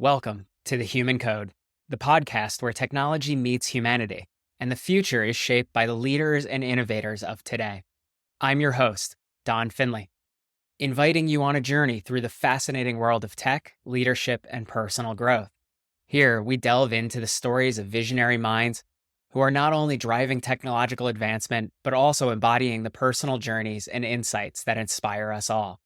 Welcome to The Human Code, the podcast where technology meets humanity, and the future is shaped by the leaders and innovators of today. I'm your host, Don Finley, inviting you on a journey through the fascinating world of tech, leadership, and personal growth. Here, we delve into the stories of visionary minds who are not only driving technological advancement, but also embodying the personal journeys and insights that inspire us all.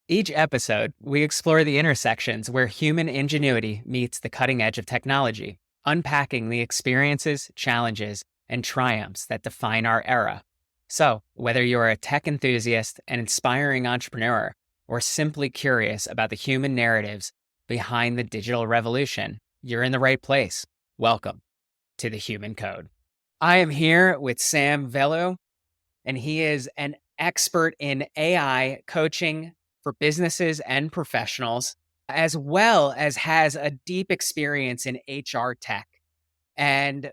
Each episode, we explore the intersections where human ingenuity meets the cutting edge of technology, unpacking the experiences, challenges, and triumphs that define our era. So, whether you're a tech enthusiast, an inspiring entrepreneur, or simply curious about the human narratives behind the digital revolution, you're in the right place. Welcome to The Human Code. I am here with Sam Velo, and he is an expert in AI coaching for businesses and professionals, as well as has a deep experience in HR tech. And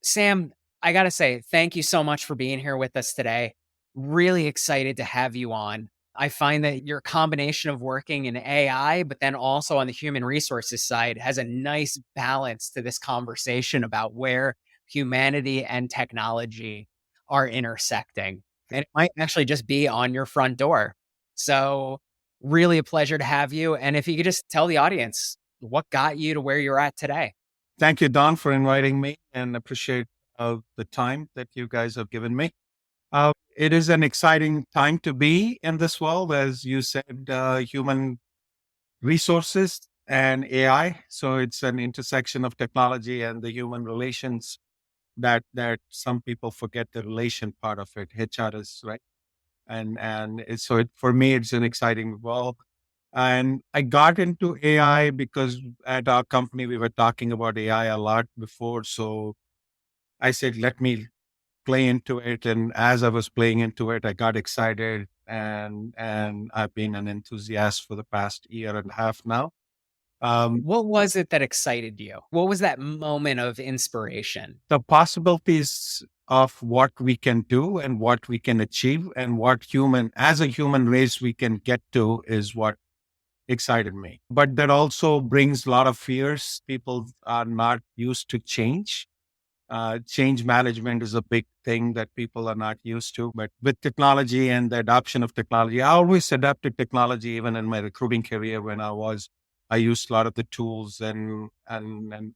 Sam, I got to say, thank you so much for being here with us today. Really excited to have you on. I find that your combination of working in AI, but then also on the human resources side, has a nice balance to this conversation about where humanity and technology are intersecting. And it might actually just be on your front door. So, really a pleasure to have you. And if you could just tell the audience what got you to where you're at today. Thank you, Don, for inviting me, and appreciate the time that you guys have given me. It is an exciting time to be in this world, as you said, human resources and AI. So it's an intersection of technology and the human relations that some people forget the relation part of it. HR is right, for me, it's an exciting world. And I got into AI because at our company, we were talking about AI a lot before. So I said, let me play into it. And as I was playing into it, I got excited, and I've been an enthusiast for the past year and a half now. What was it that excited you? What was that moment of inspiration? The possibilities of what we can do and what we can achieve and what as a human race, we can get to is what excited me. But that also brings a lot of fears. People are not used to change. Change management is a big thing that people are not used to. But with technology and the adoption of technology, I always adapted technology, even in my recruiting career when I used a lot of the tools and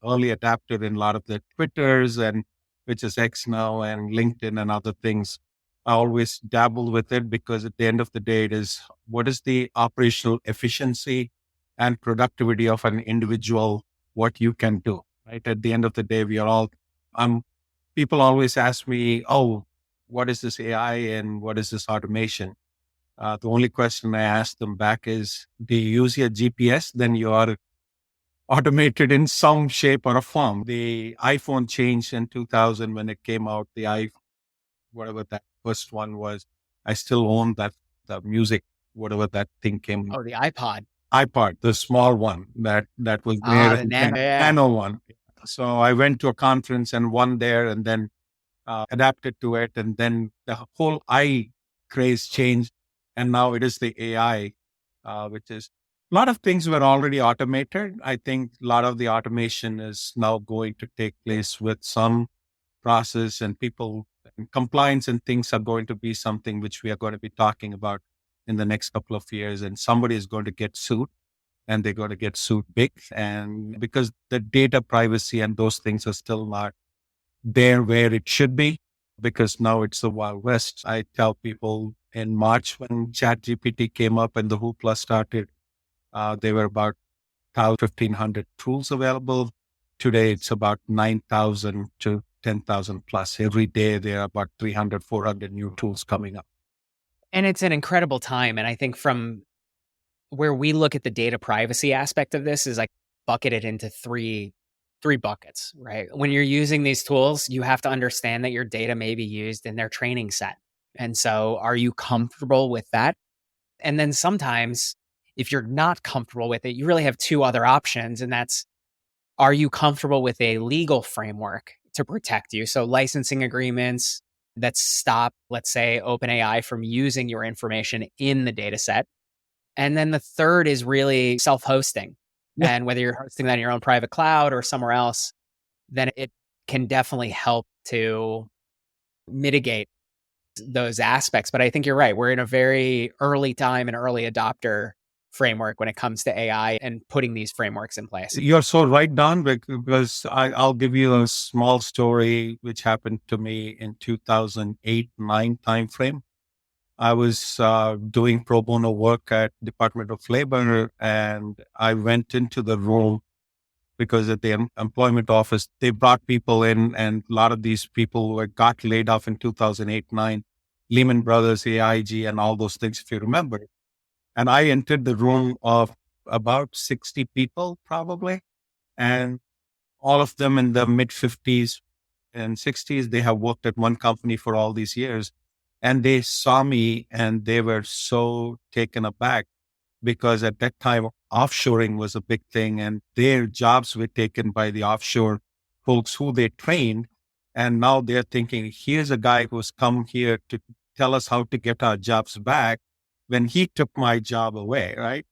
early adapted in a lot of the Twitters, and which is X now, and LinkedIn and other things. I always dabble with it because at the end of the day, it is what is the operational efficiency and productivity of an individual, what you can do, right? At the end of the day, people always ask me, oh, what is this AI and what is this automation? The only question I ask them back is, do you use your GPS? Then you are automated in some shape or a form. The iPhone changed in 2000 when it came out, whatever that first one was. I still own the music, whatever that thing came. Oh, the iPod. iPod, the small one that was Ah, made, the Nano. Yeah. nano one. So I went to a conference and won there, and then adapted to it. And then the whole craze changed. And now it is the AI, which is a lot of things were already automated. I think a lot of the automation is now going to take place with some process, and people and compliance and things are going to be something which we are going to be talking about in the next couple of years. And somebody is going to get sued, and they're going to get sued big. And because the data privacy and those things are still not there where it should be, because now it's the Wild West. I tell people in March when ChatGPT came up and the hoopla started, there were about 1,500 tools available. Today, it's about 9,000 to 10,000 plus. Every day, there are about 300, 400 new tools coming up. And it's an incredible time. And I think from where we look at the data privacy aspect of this is like bucketed into three buckets, right? When you're using these tools, you have to understand that your data may be used in their training set. And so are you comfortable with that? And then sometimes if you're not comfortable with it, you really have two other options. And that's, are you comfortable with a legal framework to protect you? So licensing agreements that stop, let's say, OpenAI from using your information in the data set. And then the third is really self-hosting. Yeah. And whether you're hosting that in your own private cloud or somewhere else, then it can definitely help to mitigate those aspects. But I think you're right. We're in a very early time and early adopter framework when it comes to AI and putting these frameworks in place. You're so right, Don, because I'll give you a small story which happened to me in 2008-9 timeframe. I was doing pro bono work at Department of Labor, and I went into the room because at the employment office, they brought people in, and a lot of these people who had got laid off in 2008-9, Lehman Brothers, AIG, and all those things, if you remember. And I entered the room of about 60 people, probably, and all of them in the mid 50s and 60s. They have worked at one company for all these years. And they saw me and they were so taken aback because at that time, offshoring was a big thing and their jobs were taken by the offshore folks who they trained. And now they're thinking, here's a guy who's come here to tell us how to get our jobs back when he took my job away, right?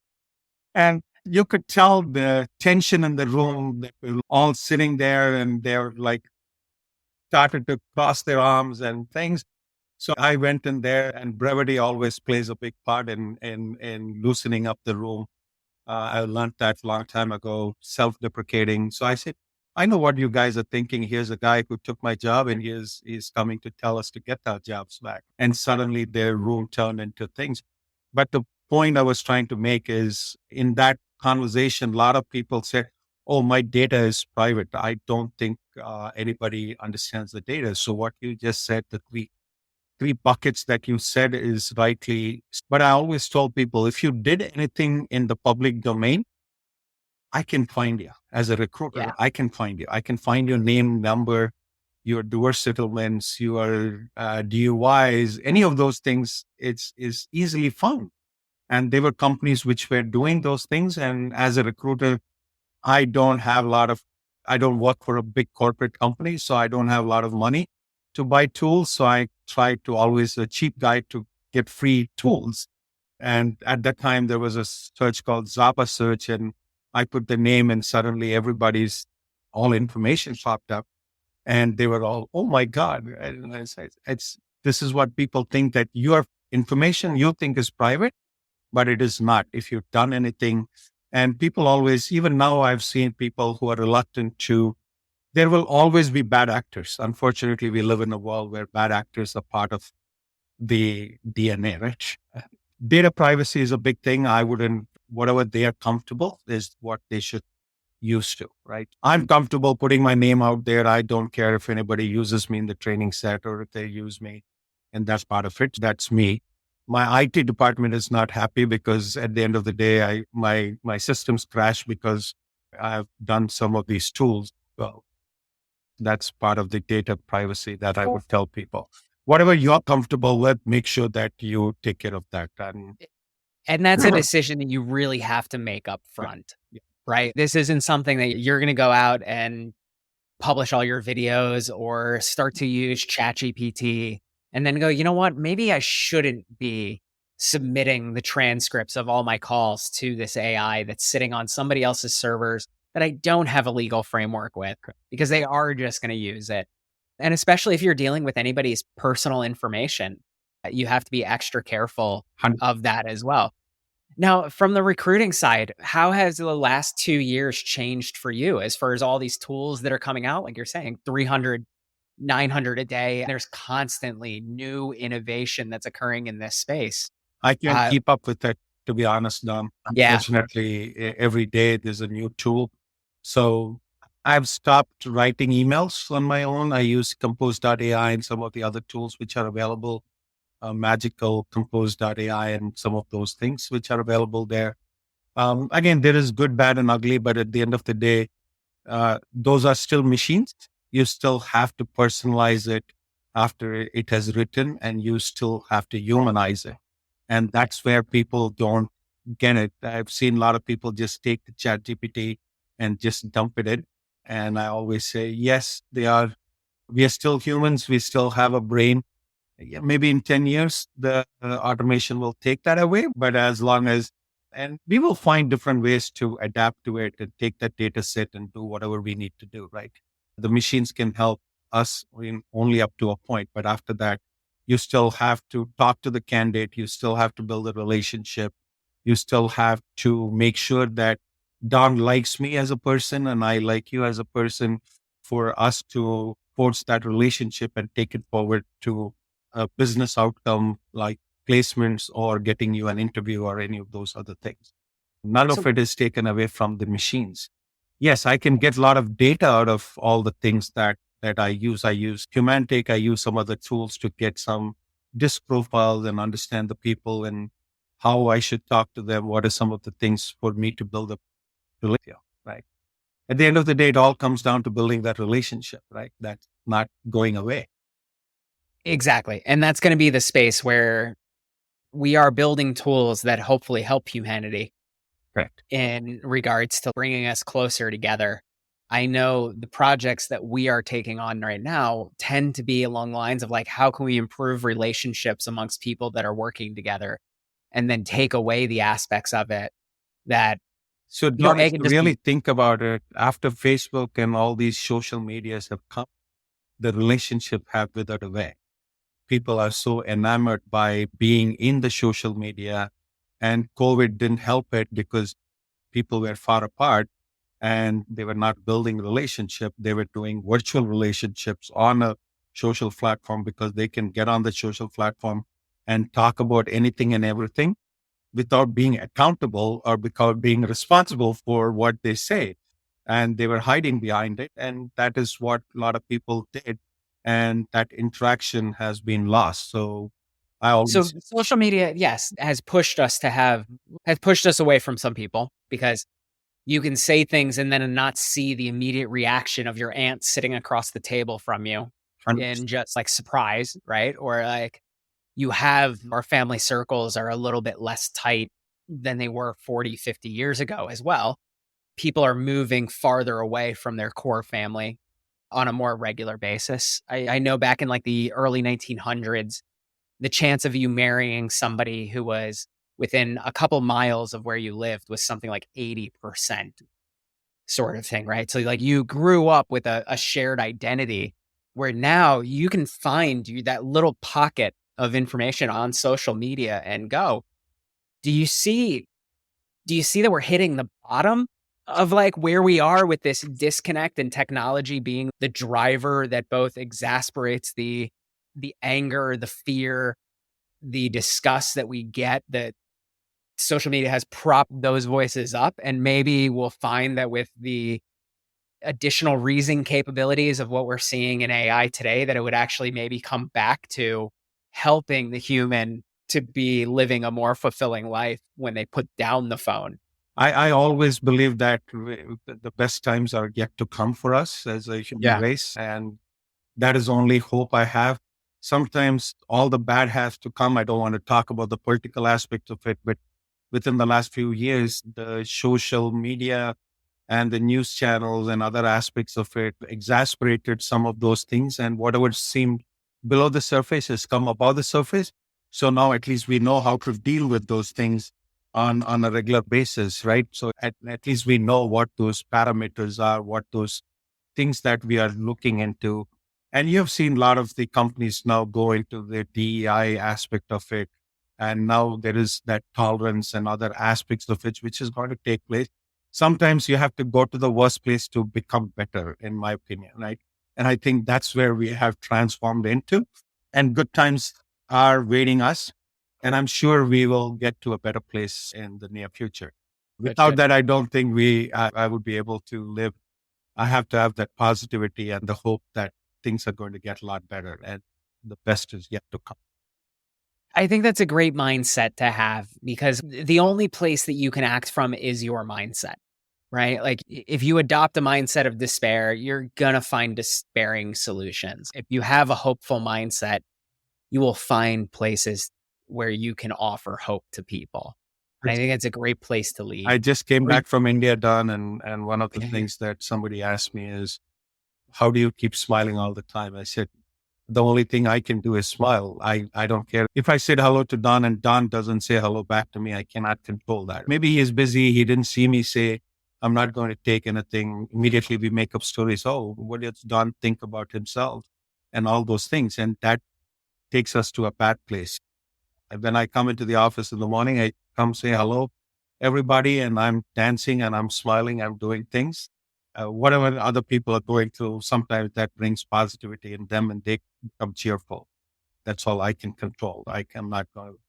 And you could tell the tension in the room. They were all sitting there and they're like started to cross their arms and things. So I went in there, and brevity always plays a big part in loosening up the room. I learned that a long time ago, self-deprecating. So I said, I know what you guys are thinking. Here's a guy who took my job and he's coming to tell us to get our jobs back. And suddenly their room turned into things. But the point I was trying to make is in that conversation, a lot of people said, oh, my data is private. I don't think anybody understands the data. So what you just said, the three buckets that you said is rightly. But I always told people, if you did anything in the public domain, I can find you as a recruiter. Yeah. I can find you. I can find your name, number, your divorce settlements, your DUIs, any of those things. Is easily found. And there were companies which were doing those things. And as a recruiter, I don't have a lot of, I don't work for a big corporate company, so I don't have a lot of money to buy tools. So I try to always a cheap guy to get free tools. And at that time, there was a search called Zappa search, and I put the name, and suddenly everybody's all information popped up, and they were all, "Oh my god!" And I said, "It's this is what people think that your information you think is private, but it is not. If you've done anything." And people always, even now, I've seen people who are reluctant to. There will always be bad actors. Unfortunately, we live in a world where bad actors are part of the DNA, right? Data privacy is a big thing. I wouldn't, whatever they are comfortable is what they should use to, right? I'm comfortable putting my name out there. I don't care if anybody uses me in the training set or if they use me. And that's part of it. That's me. My IT department is not happy because at the end of the day, my systems crash because I've done some of these tools. Well, that's part of the data privacy that I would tell people. Whatever you're comfortable with, make sure that you take care of that. And that's a decision that you really have to make up Yeah, front, yeah. right? This isn't something that you're going to go out and publish all your videos or start to use ChatGPT and then go, you know what? Maybe I shouldn't be submitting the transcripts of all my calls to this AI that's sitting on somebody else's servers that I don't have a legal framework with because they are just going to use it. And especially if you're dealing with anybody's personal information, you have to be extra careful of that as well. Now, from the recruiting side, how has the last 2 years changed for you as far as all these tools that are coming out? Like you're saying, 300, 900 a day. There's constantly new innovation that's occurring in this space. I can't Uh, keep up with it, to be honest, Dom. yeah. Unfortunately, every day there's a new tool. So I've stopped writing emails on my own. I use compose.ai and some of the other tools which are available, magical compose.ai and some of those things which are available there. Again, there is good, bad, and ugly, but at the end of the day, those are still machines. You still have to personalize it after it has written, and you still have to humanize it. And that's where people don't get it. I've seen a lot of people just take the chat GPT and just dump it in. And I always say, yes, we are still humans. We still have a brain. Yeah, maybe in 10 years, the automation will take that away. But as long as And we will find different ways to adapt to it and take that data set and do whatever we need to do, right? The machines can help us in only up to a point, but after that, you still have to talk to the candidate. You still have to build a relationship. You still have to make sure that Don likes me as a person and I like you as a person for us to force that relationship and take it forward to a business outcome like placements or getting you an interview or any of those other things. None of So it is taken away from the machines. Yes, I can get a lot of data out of all the things that I use. I use Humantake. I use some other tools to get some disc profiles and understand the people and how I should talk to them. What are some of the things for me to build a relationship, right? At the end of the day, it all comes down to building that relationship, right? That's not going away. exactly. And that's going to be the space where we are building tools that hopefully help humanity Correct. in regards to bringing us closer together. I know the projects that we are taking on right now tend to be along the lines of like, how can we improve relationships amongst people that are working together and then take away the aspects of it that, So, you know, Don, if it can you just be really think about it, after Facebook and all these social medias have come, the relationship have withered away. People are so enamored by being in the social media, and COVID didn't help it because people were far apart and they were not building relationship. They were doing virtual relationships on a social platform because they can get on the social platform and talk about anything and everything without being accountable or without being responsible for what they say. And they were hiding behind it. And that is what a lot of people did. And that interaction has been lost. So I so always, social media, yes, has pushed us away from some people because you can say things and then not see the immediate reaction of your aunt sitting across the table from you in just like surprise, right? Or like you have our family circles are a little bit less tight than they were 40, 50 years ago as well. People are moving farther away from their core family on a more regular basis. I know back in like the early 1900s, the chance of you marrying somebody who was within a couple miles of where you lived was something like 80% sort of thing, right? So like you grew up with a shared identity where now you can find you that little pocket of information on social media and go, do you see do you see that we're hitting the bottom of like where we are with this disconnect and technology being the driver that both exasperates the anger, the fear, the disgust that we get, that social media has propped those voices up, and maybe we'll find that with the additional reasoning capabilities of what we're seeing in AI today, that it would actually maybe come back to helping the human to be living a more fulfilling life when they put down the phone. I always believe that the best times are yet to come for us as a human Yeah. race. And that is only hope I have. Sometimes all the bad has to come. I don't want to talk about the political aspect of it, but within the last few years, the social media and the news channels and other aspects of it exasperated some of those things. And whatever seemed below the surface has come above the surface. So now at least we know how to deal with those things on a regular basis, right? So at least we know what those parameters are, what those things that we are looking into. And you have seen a lot of the companies now go into the DEI aspect of it. And now there is that tolerance and other aspects of it, which is going to take place. Sometimes you have to go to the worst place to become better, in my opinion, right? And I think that's where we have transformed into. And good times are waiting us. And I'm sure we will get to a better place in the near future. Good, Without good. that, I don't think I would be able to live. I have to have that positivity and the hope that things are going to get a lot better and the best is yet to come. I think that's a great mindset to have because the only place that you can act from is your mindset, right? Like if you adopt a mindset of despair, you're going to find despairing solutions. If you have a hopeful mindset, you will find places where you can offer hope to people. And I think it's a great place to I lead. just came Or- back from India, Don, and one of the things that somebody asked me is, how do you keep smiling all the time? I said, The only thing I can do is smile. I don't care. If I said hello to Don and Don doesn't say hello back to me, I cannot control that. Maybe he is busy. He didn't see me say, I'm not going to take anything. Immediately we make up stories. Oh, what does Don think about himself? And all those things. And that takes us to a bad place. And when I come into the office in the morning, I come say hello, everybody, and I'm dancing and I'm smiling, I'm doing things. Whatever other people are going through, sometimes that brings positivity in them and they become cheerful. That's all I can control. I'm not going to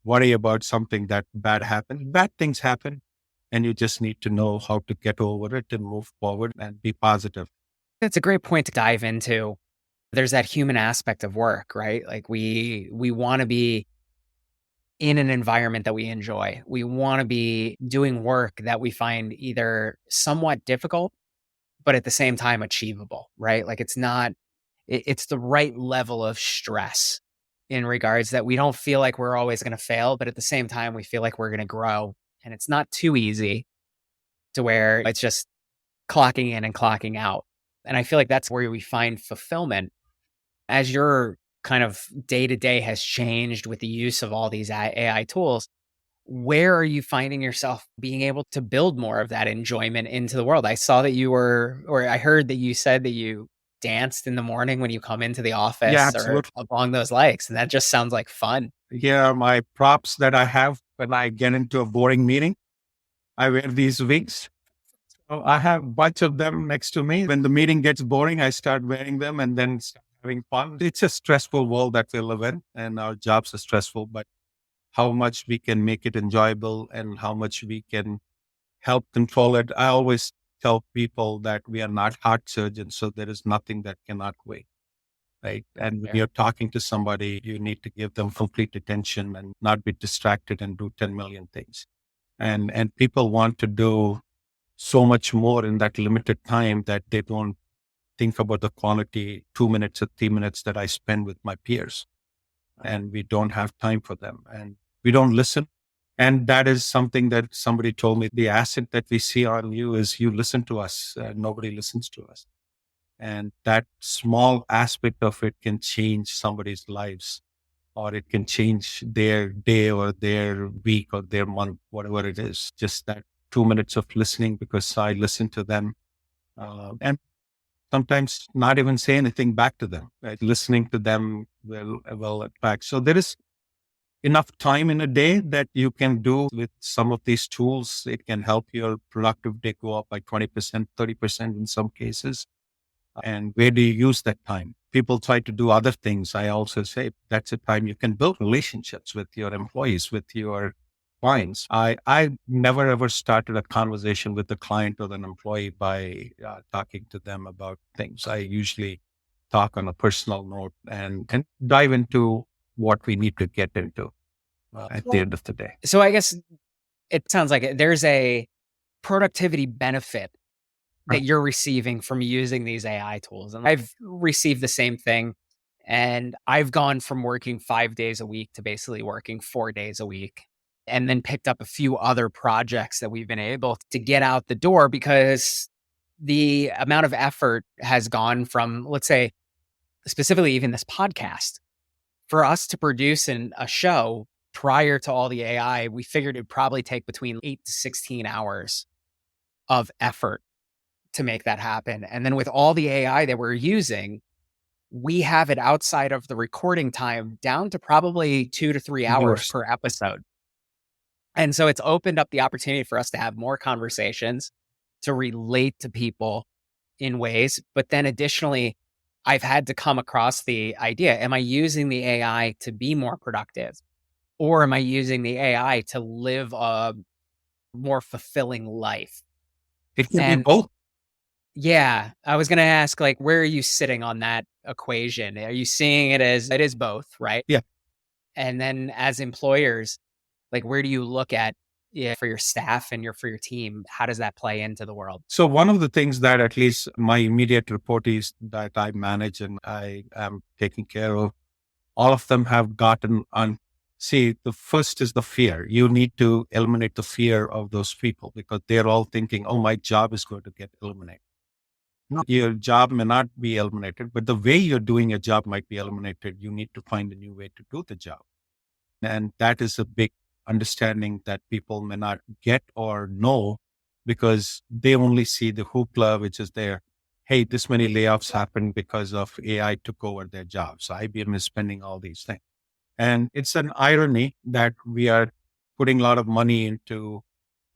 worry about something that bad happens. Bad things happen, and you just need to know how to get over it and move forward and be positive. It's a great point to dive into. There's that human aspect of work, right? Like we want to be in an environment that we enjoy. We want to be doing work that we find either somewhat difficult, but at the same time achievable, right? Like it's the right level of stress in regards that we don't feel like we're always going to fail, but at the same time, we feel like we're going to grow. And it's not too easy to where it's just clocking in and clocking out. And I feel like that's where we find fulfillment as your kind of day to day has changed with the use of all these AI tools. Where are you finding yourself being able to build more of that enjoyment into the world? I saw that you were, or I heard that you said that you danced in the morning when you come into the Yeah, office or absolutely. along those likes. And that just sounds like fun. Here are my props that I have when I get into a boring meeting. I wear these wigs. So I have a bunch of them next to me. When the meeting gets boring, I start wearing them and then start having fun. It's a stressful world that we live in, and our jobs are stressful, but how much we can make it enjoyable and how much we can help control it. I always tell people that we are not heart surgeons, so there is nothing that cannot wait. Right. And when Yeah. you're talking to somebody, you need to give them complete attention and not be distracted and do 10 million things. And people want to do so much more in that limited time that they don't think about the quality 2 minutes or 3 minutes that I spend with my peers. And we don't have time for them and we don't listen. And that is something that somebody told me. The asset that we see on you is you listen to us. Nobody listens to us. And that small aspect of it can change somebody's lives, or it can change their day or their week or their month, whatever it is. Just that 2 minutes of listening because I listen to them. And sometimes not even say anything back to them. Right? Listening to them will impact. So there is enough time in a day that you can do with some of these tools. It can help your productive day go up by 20%, 30% in some cases. And where do you use that time? People try to do other things. I also say that's a time you can build relationships with your employees, with your clients. I never ever started a conversation with the client or an employee by talking to them about things. I usually talk on a personal note and dive into what we need to get into at the end of the day. So I guess it sounds like there's a productivity benefit that Right. you're receiving from using these AI tools. And I've received the same thing. And I've gone from working 5 days a week to basically working 4 days a week, and then picked up a few other projects that we've been able to get out the door because the amount of effort has gone from, let's say, specifically even this podcast. For us to produce a show prior to all the AI, we figured it'd probably take between 8 to 16 hours of effort to make that happen. And then with all the AI that we're using, we have it outside of the recording time down to probably 2 to 3 hours Yours. per episode. And so it's opened up the opportunity for us to have more conversations, to relate to people in ways. But then additionally, I've had to come across the idea, am I using the AI to be more productive? Or am I using the AI to live a more fulfilling life? It can be And both. yeah, I was going to ask, like, where are you sitting on that equation? Are you seeing it as it is both, right? Yeah. And then as employers, like, where do you look at, yeah, for your staff and for your team? How does that play into the world? So one of the things that at least my immediate reportees that I manage and I am taking care of, all of them have gotten on. See, the first is the fear. You need to eliminate the fear of those people because they're all thinking, oh, my job is going to get eliminated. Your job may not be eliminated, but the way you're doing a job might be eliminated. You need to find a new way to do the job. And that is a big understanding that people may not get or know because they only see the hoopla, which is there. Hey, this many layoffs happened because of AI took over their jobs. IBM is spending all these things. And it's an irony that we are putting a lot of money into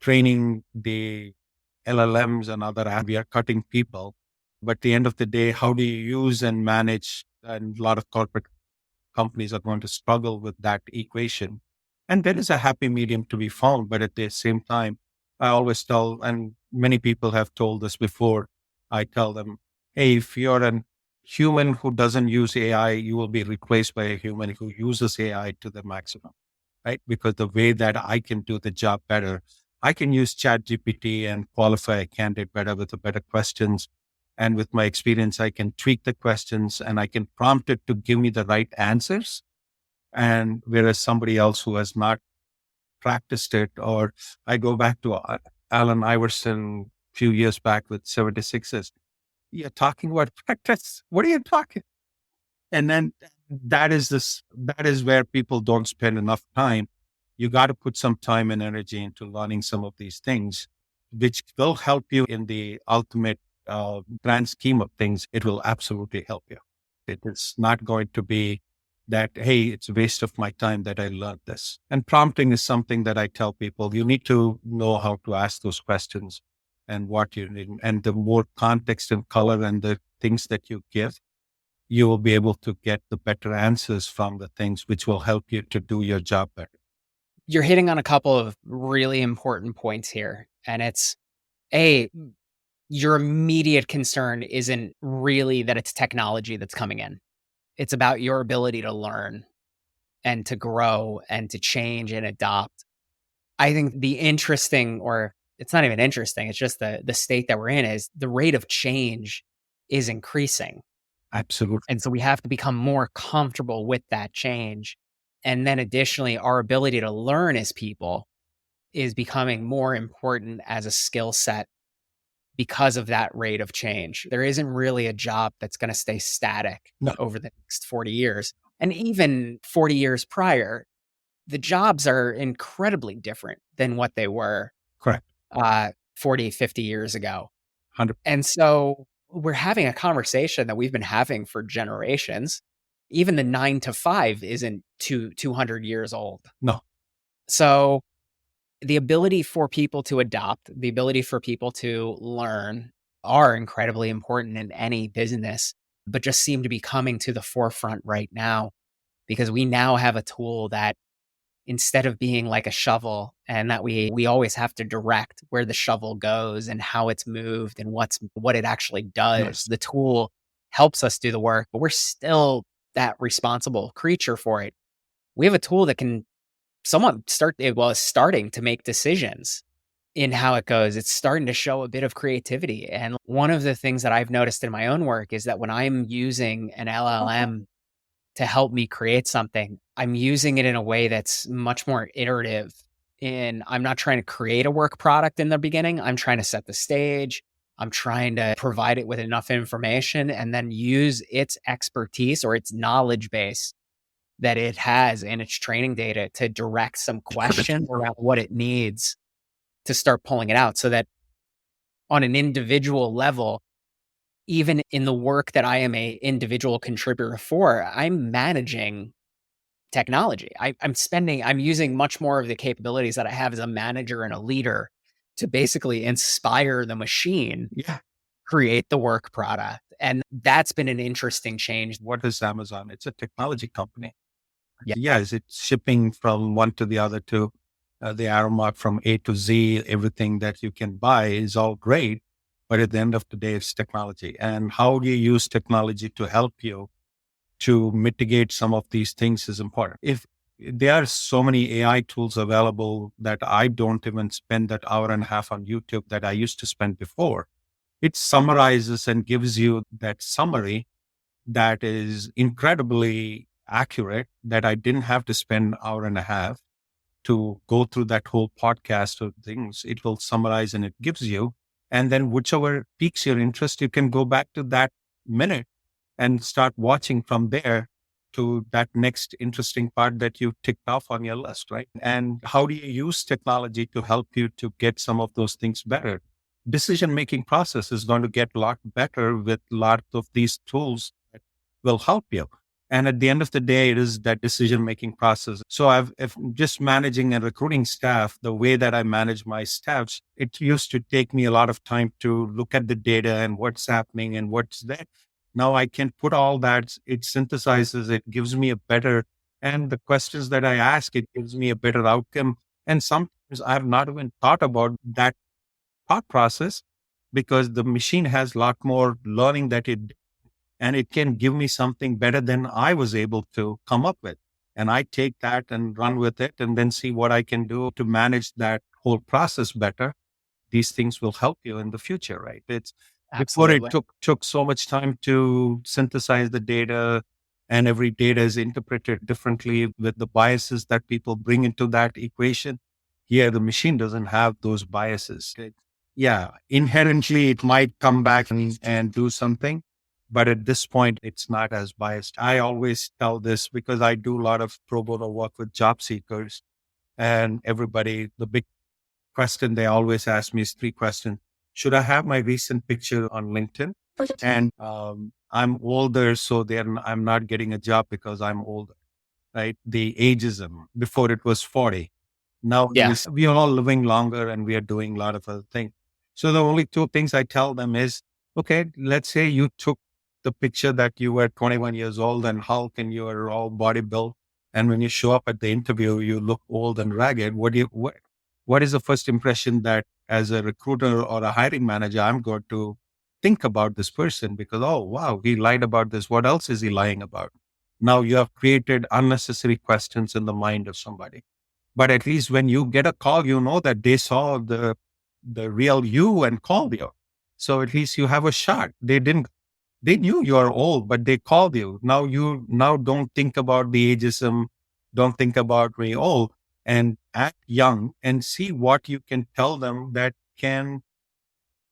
training the LLMs and other apps. We are cutting people. But at the end of the day, how do you use and manage? And a lot of corporate companies are going to struggle with that equation. And there is a happy medium to be found. But at the same time, I always tell, and many people have told this before, I tell them, hey, if you're a human who doesn't use AI, you will be replaced by a human who uses AI to the maximum, right? Because the way that I can do the job better, I can use ChatGPT and qualify a candidate better with the better questions. And with my experience, I can tweak the questions and I can prompt it to give me the right answers. And whereas somebody else who has not practiced it, or I go back to Allen Iverson a few years back with 76ers. You're talking about practice. What are you talking? And then that is where people don't spend enough time. You got to put some time and energy into learning some of these things, which will help you in the ultimate grand scheme of things. It will absolutely help you. It is not going to be that, hey, it's a waste of my time that I learned this. And prompting is something that I tell people, you need to know how to ask those questions and what you need. And the more context and color and the things that you give, you will be able to get the better answers from the things which will help you to do your job better. You're hitting on a couple of really important points here. And it's A, your immediate concern isn't really that it's technology that's coming in. It's about your ability to learn and to grow and to change and adopt. I think the interesting, or it's not even interesting, it's just the state that we're in is the rate of change is increasing. Absolutely. And so we have to become more comfortable with that change. And then additionally, our ability to learn as people is becoming more important as a skill set because of that rate of change. There isn't really a job that's going to stay static No. over the next 40 years. And even 40 years prior, the jobs are incredibly different than what they were Correct. 40, 50 years ago. 100. And so we're having a conversation that we've been having for generations. Even the 9 to 5 isn't 200 years old. No. So the ability for people to adopt, the ability for people to learn are incredibly important in any business, but just seem to be coming to the forefront right now because we now have a tool that instead of being like a shovel and that we always have to direct where the shovel goes and how it's moved and what it actually does. Yes. The tool helps us do the work, but we're still that responsible creature for it. We have a tool that can is starting to make decisions in how it goes. It's starting to show a bit of creativity. And one of the things that I've noticed in my own work is that when I'm using an LLM to help me create something, I'm using it in a way that's much more iterative. I'm not trying to create a work product in the beginning. I'm trying to set the stage. I'm trying to provide it with enough information and then use its expertise or its knowledge base that it has in its training data to direct some questions around what it needs to start pulling it out so that on an individual level, even in the work that I am a individual contributor for, I'm managing technology. I'm using much more of the capabilities that I have as a manager and a leader to basically inspire the machine, Yeah. create the work product. And that's been an interesting change. What is Amazon? It's a technology company. Yeah. Yeah. Is it shipping from one to the other to the arrow mark from A to Z? Everything that you can buy is all great. But at the end of the day, it's technology. And how do you use technology to help you to mitigate some of these things is important. If there are so many AI tools available that I don't even spend that hour and a half on YouTube that I used to spend before, it summarizes and gives you that summary that is incredibly accurate that I didn't have to spend an hour and a half to go through that whole podcast of things. It will summarize and it gives you. And then whichever piques your interest, you can go back to that minute and start watching from there to that next interesting part that you ticked off on your list, right? And how do you use technology to help you to get some of those things better? Decision making process is going to get a lot better with a lot of these tools that will help you. And at the end of the day, it is that decision making process. So if just managing a recruiting staff, the way that I manage my staffs, it used to take me a lot of time to look at the data and what's happening and what's there. Now I can put all that, it synthesizes, it gives me a better, and the questions that I ask, it gives me a better outcome. And sometimes I have not even thought about that thought process because the machine has a lot more learning that it, and it can give me something better than I was able to come up with. And I take that and run with it and then see what I can do to manage that whole process better. These things will help you in the future, right? It's before it Absolutely. took so much time to synthesize the data, and every data is interpreted differently with the biases that people bring into that equation. Here, the machine doesn't have those biases. Yeah, inherently, it might come back and do something, but at this point, it's not as biased. I always tell this because I do a lot of pro bono work with job seekers, and everybody, the big question they always ask me is three questions. Should I have my recent picture on LinkedIn? And I'm older, so then I'm not getting a job because I'm older, right? The ageism before it was 40. Now Yeah. we are all living longer and we are doing a lot of other things. So the only two things I tell them is, okay, let's say you took the picture that you were 21 years old and Hulk and you are all body built. And when you show up at the interview, you look old and ragged. What is the first impression that as a recruiter or a hiring manager, I'm going to think about this person because, oh, wow, he lied about this. What else is he lying about? Now you have created unnecessary questions in the mind of somebody. But at least when you get a call, you know that they saw the real you and called you. So at least you have a shot. They knew you are old, but they called you. Now you now don't think about the ageism, don't think about me old, and act young and see what you can tell them that can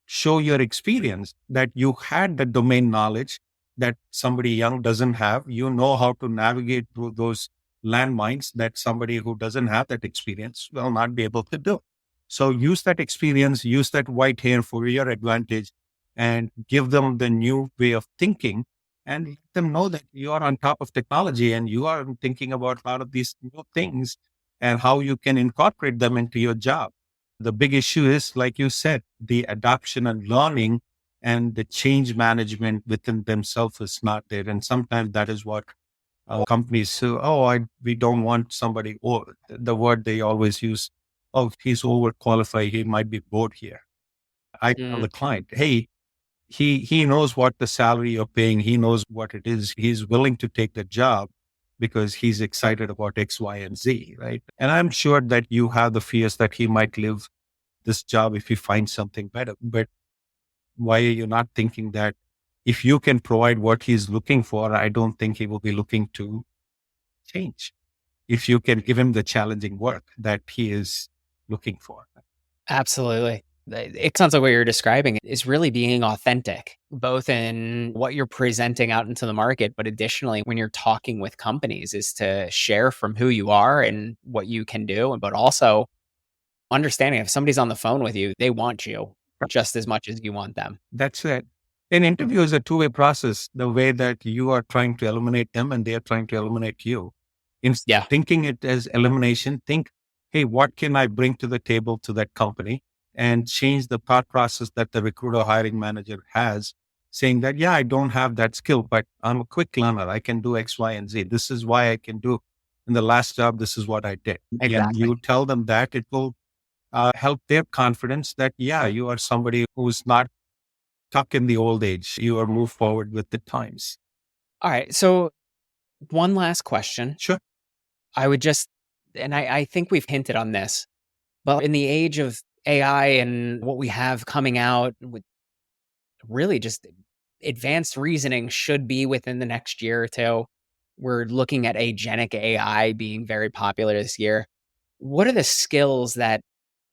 show your experience, that you had the domain knowledge that somebody young doesn't have. You know how to navigate through those landmines that somebody who doesn't have that experience will not be able to do. So use that experience, use that white hair for your advantage, and give them the new way of thinking, and let them know that you are on top of technology and you are thinking about a lot of these new things and how you can incorporate them into your job. The big issue is, like you said, the adoption and learning and the change management within themselves is not there. And sometimes that is what companies say, oh, we don't want somebody, or the word they always use, oh, he's overqualified. He might be bored here. I tell Mm. the client, hey, he knows what the salary you're paying. He knows what it is. He's willing to take the job because he's excited about X, Y, and Z, right? And I'm sure that you have the fears that he might leave this job if he finds something better. But why are you not thinking that if you can provide what he's looking for, I don't think he will be looking to change. If you can give him the challenging work that he is looking for. Absolutely. It sounds like what you're describing is really being authentic, both in what you're presenting out into the market, but additionally, when you're talking with companies, is to share from who you are and what you can do, but also understanding if somebody's on the phone with you, they want you just as much as you want them. That's it. An interview is a two-way process, the way that you are trying to eliminate them and they are trying to eliminate you. Instead of Yeah, thinking it as elimination, think, hey, what can I bring to the table to that company, and change the thought process that the recruiter hiring manager has, saying that, yeah, I don't have that skill, but I'm a quick learner. I can do X, Y, and Z. This is why I can do in the last job. This is what I did. And exactly. you tell them that, it will help their confidence that, yeah, you are somebody who's not stuck in the old age. You are move forward with the times. All right. So, one last question. Sure. I would just, and I think we've hinted on this, but in the age of AI and what we have coming out with really just advanced reasoning should be within the next year or two. We're looking at agentic AI being very popular this year. What are the skills that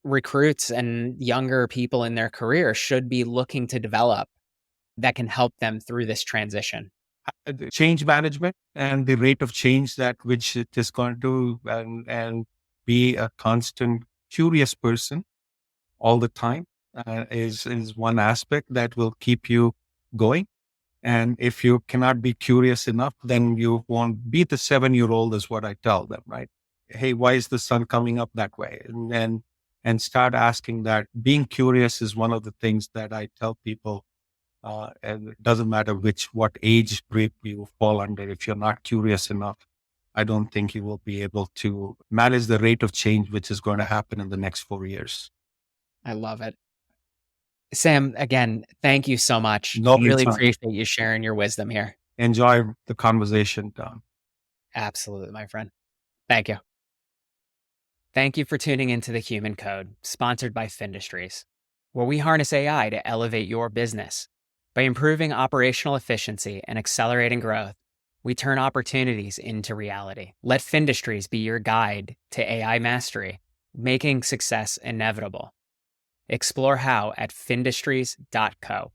recruits and younger people in their career should be looking to develop that can help them through this transition? The change management and the rate of change that which it is going to, and be a constant curious person all the time, is one aspect that will keep you going. And if you cannot be curious enough, then you won't be the 7-year-old, is what I tell them, right? Hey, why is the sun coming up that way? And start asking that. Being curious is one of the things that I tell people. And it doesn't matter what age group you fall under. If you're not curious enough, I don't think you will be able to manage the rate of change, which is going to happen in the next 4 years. I love it. Sam, again, thank you so much. No, Really appreciate you sharing your wisdom here. enjoy the conversation, Don. Absolutely, my friend. Thank you. Thank you for tuning into The Human Code, sponsored by Findustries, where we harness AI to elevate your business. By improving operational efficiency and accelerating growth, we turn opportunities into reality. Let Findustries be your guide to AI mastery, making success inevitable. Explore how at findustries.co.